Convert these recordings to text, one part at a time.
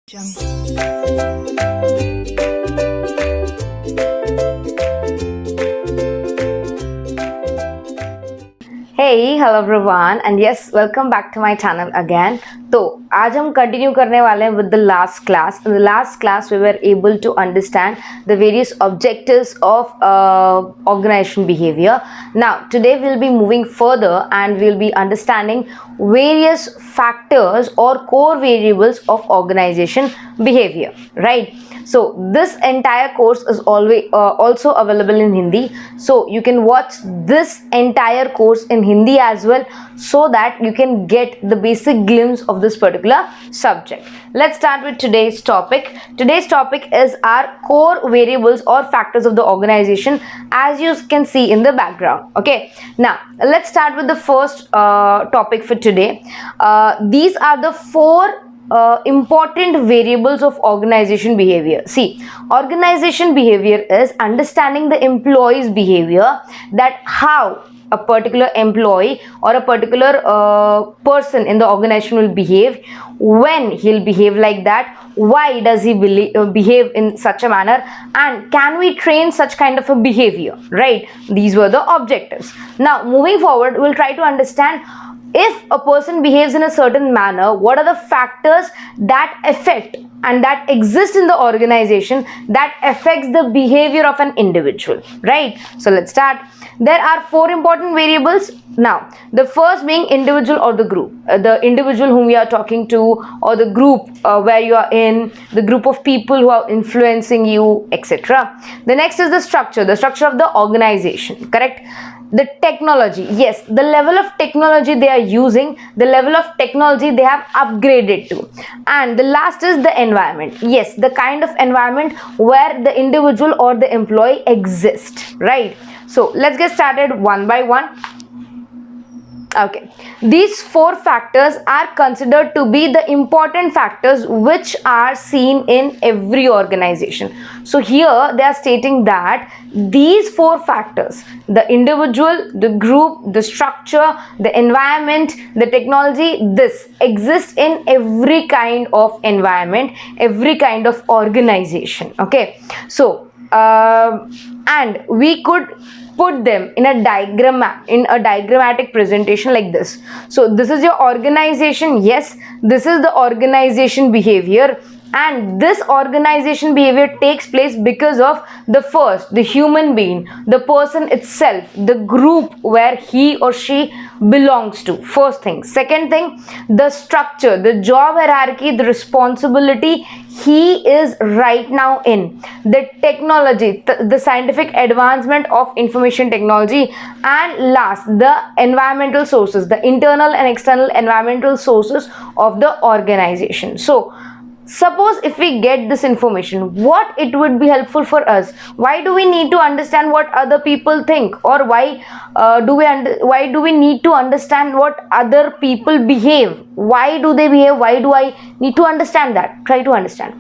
Hey, hello everyone, and yes, welcome back to my channel again. तो आज हम continue करने वाले हैं with the last class. In the last class, we were able to understand the various objectives of organization behavior. Now, today we'll be moving further and we'll be understanding various factors or core variables of organization behavior, right? So this entire course is always also available in Hindi, so you can watch this entire course in Hindi as well, so that you can get the basic glimpse of this particular subject. Let's start with today's topic. Today's topic is our core variables or factors of the organization, as you can see in the background. Okay, now let's start with the first topic for today. These are the four important variables of organization behavior. See, organization behavior is understanding the employee's behavior, that how a particular employee or a particular person in the organization will behave, when he'll behave like that, why does he behave in such a manner, and can we train such kind of a behavior, right? These were the objectives. Now moving forward, we'll try to understand, if a person behaves in a certain manner, what are the factors that affect and that exist in the organization that affects the behavior of an individual, right? So let's start. There are four important variables. Now, the first being individual or the group, the individual whom we are talking to, or the group where you are in, the group of people who are influencing you, etc. The next is the structure of the organization, correct? The technology, yes, the level of technology they are using, the level of technology they have upgraded to. And the last is the environment, yes, the kind of environment where the individual or the employee exists, right? So let's get started one by one. Okay, these four factors are considered to be the important factors which are seen in every organization. So here they are stating that these four factors, the individual, the group, the structure, the environment, the technology, this exists in every kind of environment, every kind of organization. Okay, so and we could put them in a diagrammatic presentation like this. So this is your organization, yes, this is the organization behavior, and this organization behavior takes place because of the human being, the person itself, the group where he or she belongs to. First thing. Second thing, the structure, the job hierarchy, the responsibility he is right now in, the technology, the scientific advancement of information technology, and last, the environmental sources, the internal and external environmental sources of the organization. So suppose if we get this information, what it would be helpful for us? Why do we need to understand what other people think, or why do we need to understand what other people behave? Why do they behave? Why do I need to understand that? Try to understand.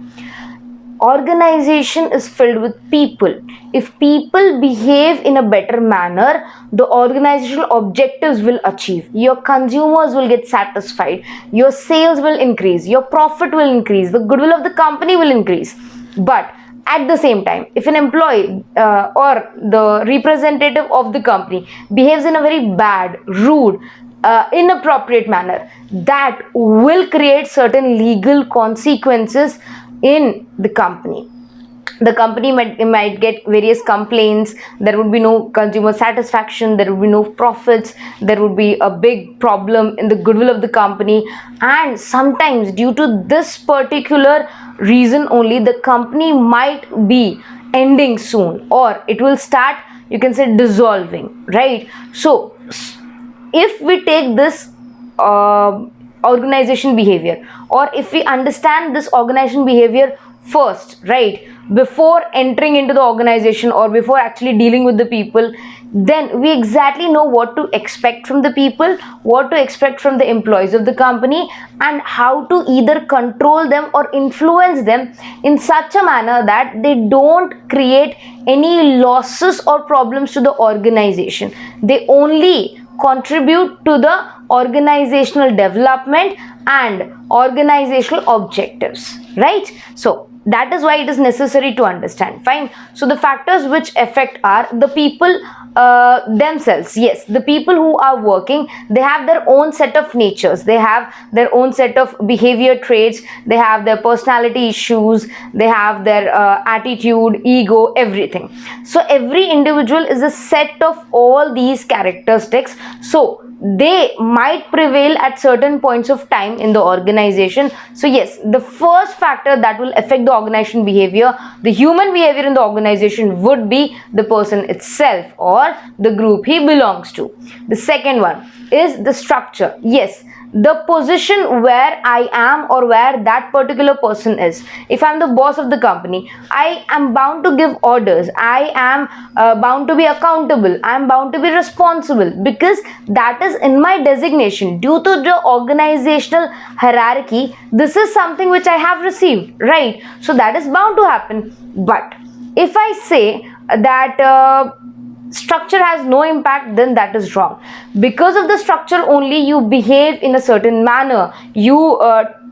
Organization is filled with people. If people behave in a better manner, the organizational objectives will achieve. Your consumers will get satisfied. Your sales will increase. Your profit will increase. The goodwill of the company will increase. But at the same time, if an employee or the representative of the company behaves in a very bad, rude, inappropriate manner, that will create certain legal consequences in the company. The company might get various complaints, there would be no consumer satisfaction, there would be no profits, there would be a big problem in the goodwill of the company, and sometimes due to this particular reason only, the company might be ending soon, or it will start, you can say, dissolving, right? So if we take this organization behavior, or if we understand this organization behavior first, right, before entering into the organization or before actually dealing with the people, then we exactly know what to expect from the people, what to expect from the employees of the company, and how to either control them or influence them in such a manner that they don't create any losses or problems to the organization. They only contribute to the organizational development and organizational objectives. right? So that is why it is necessary to understand. Fine. So the factors which affect are the people themselves. Yes, the people who are working, they have their own set of natures, they have their own set of behavior traits, they have their personality issues, they have their attitude, ego, everything. So every individual is a set of all these characteristics. So they might prevail at certain points of time in the organization. So yes, the first factor that will affect the organization behavior, the human behavior in the organization, would be the person itself or the group he belongs to. The second one is the structure. Yes, the position where I am or where that particular person is. If I'm the boss of the company, I am bound to give orders, I am bound to be accountable, I am bound to be responsible, because that is in my designation. Due to the organizational hierarchy, this is something which I have received, right? So that is bound to happen. But if I say that structure has no impact, then that is wrong. Because of the structure only, you behave in a certain manner, you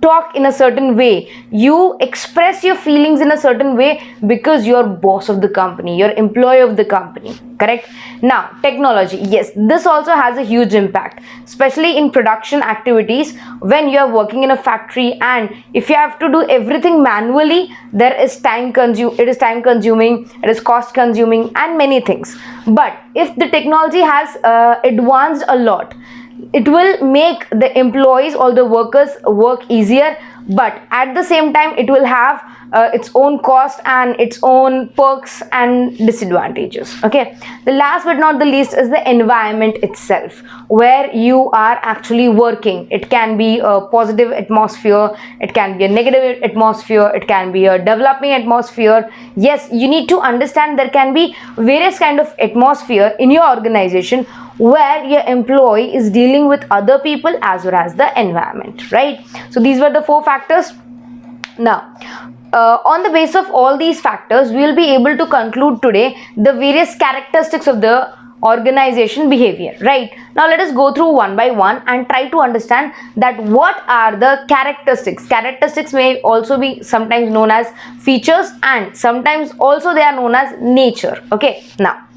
talk in a certain way, you express your feelings in a certain way, because you're boss of the company, you're employee of the company, correct? Now technology, yes, this also has a huge impact, especially in production activities. When you are working in a factory and if you have to do everything manually, there is it is time consuming, it is cost consuming, and many things. But if the technology has advanced a lot, it will make the employees or the workers work easier, but at the same time it will have its own cost and its own perks and disadvantages. Okay, the last but not the least is the environment itself, where you are actually working. It can be a positive atmosphere, it can be a negative atmosphere, it can be a developing atmosphere. Yes, you need to understand there can be various kind of atmosphere in your organization where your employee is dealing with other people as well as the environment, right? So these were the four factors. Now on the basis of all these factors, we will be able to conclude today the various characteristics of the organization behavior, right? Now let us go through one by one and try to understand that what are the characteristics. Characteristics may also be sometimes known as features, and sometimes also they are known as nature. Okay, now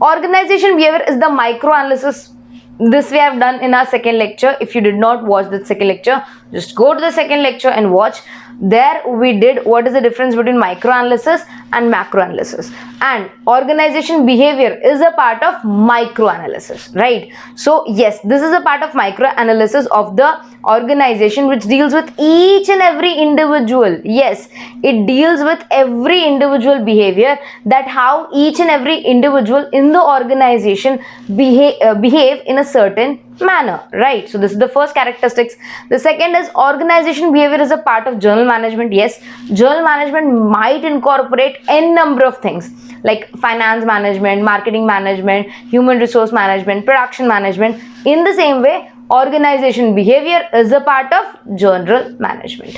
organization behavior is the micro analysis. This we have done in our second lecture. If you did not watch the second lecture, just go to the second lecture and watch. There we did what is the difference between micro analysis and macro analysis, and organization behavior is a part of micro analysis, right? So yes, this is a part of micro analysis of the organization, which deals with each and every individual. Yes, it deals with every individual behavior, that how each and every individual in the organization behave in a certain manner, right? So this is the first characteristics. The second is organization behavior is a part of journal management. Yes, journal management might incorporate n number of things like finance management, marketing management, human resource management, production management. In the same way, organization behavior is a part of journal management.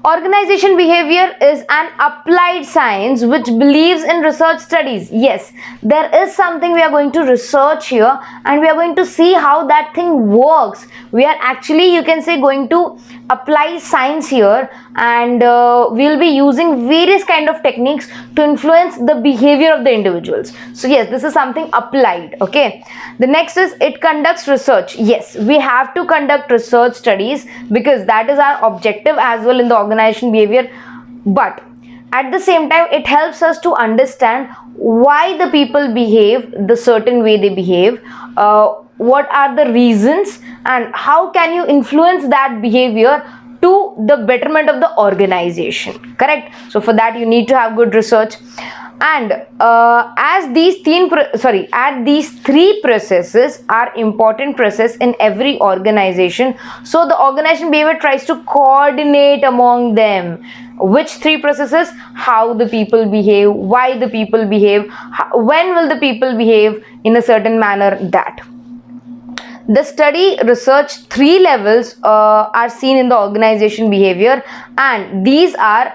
Organization behavior is an applied science which believes in research studies. Yes, there is something we are going to research here, and we are going to see how that thing works. We are actually, you can say, going to apply science here, and we will be using various kind of techniques to influence the behavior of the individuals. So yes, this is something applied. Okay, the next is it conducts research. Yes, we have to conduct research studies because that is our objective as well in the organization behavior. But at the same time, it helps us to understand why the people behave the certain way they behave, what are the reasons, and how can you influence that behavior to the betterment of the organization, correct? So for that you need to have good research. And as these three processes are important process in every organization, so the organization behavior tries to coordinate among them. Which three processes? How the people behave, why the people behave, when will the people behave in a certain manner. That the study research three levels are seen in the organization behavior, and these are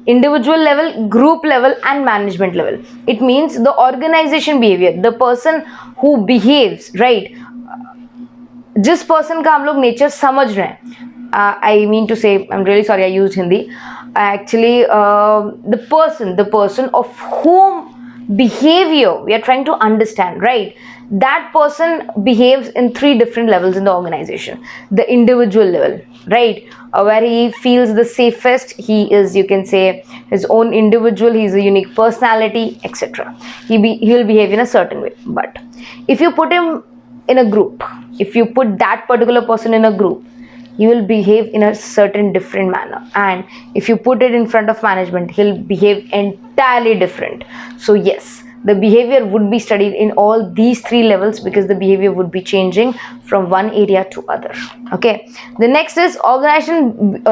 individual level, group level, and management level. It means the organization behavior, the person who behaves, right? जिस person का हम लोग nature समझ रहे हैं, I mean to say, I'm really sorry I used Hindi. Actually, the person of whom behavior we are trying to understand, right? That person behaves in three different levels in the organization. The individual level, right? Where he feels the safest, he is, you can say, his own individual, he's a unique personality, etc. He will behave in a certain way. But if you put him in a group, if you put that particular person in a group, he will behave in a certain different manner, and if you put it in front of management, he'll behave entirely different. So yes, the behavior would be studied in all these three levels, because the behavior would be changing from one area to other. Okay, the next is organization,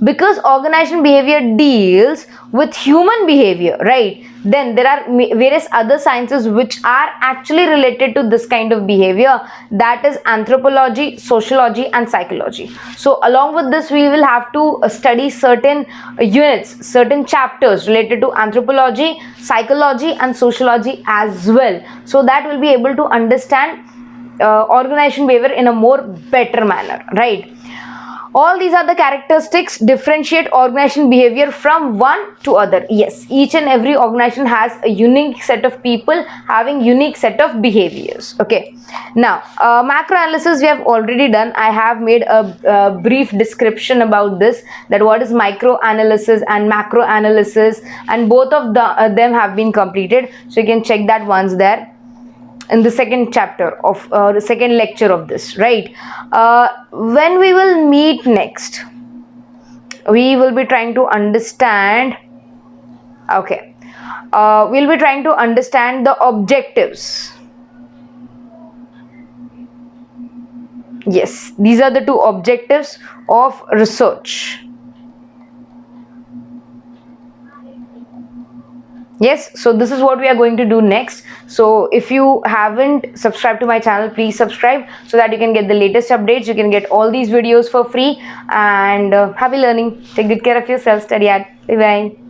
because organization behavior deals with human behavior, right? Then there are various other sciences which are actually related to this kind of behavior, that is anthropology, sociology and psychology. So along with this, we will have to study certain units, certain chapters related to anthropology, psychology and sociology as well, so that we'll be able to understand organization behavior in a more better manner, right? All these are the characteristics differentiate organization behavior from one to other. Yes, each and every organization has a unique set of people having unique set of behaviors. Okay, now macro analysis we have already done. I have made a brief description about this, that what is micro analysis and macro analysis, and both of them have been completed, so you can check that once there in the second chapter of the second lecture of this, right? When we will meet next, we will be trying to understand, okay, we'll be trying to understand the objectives. Yes, these are the two objectives of research. Yes, so this is what we are going to do next. So if you haven't subscribed to my channel, please subscribe so that you can get the latest updates. You can get all these videos for free, and happy learning. Take good care of yourself. Study hard. Bye bye.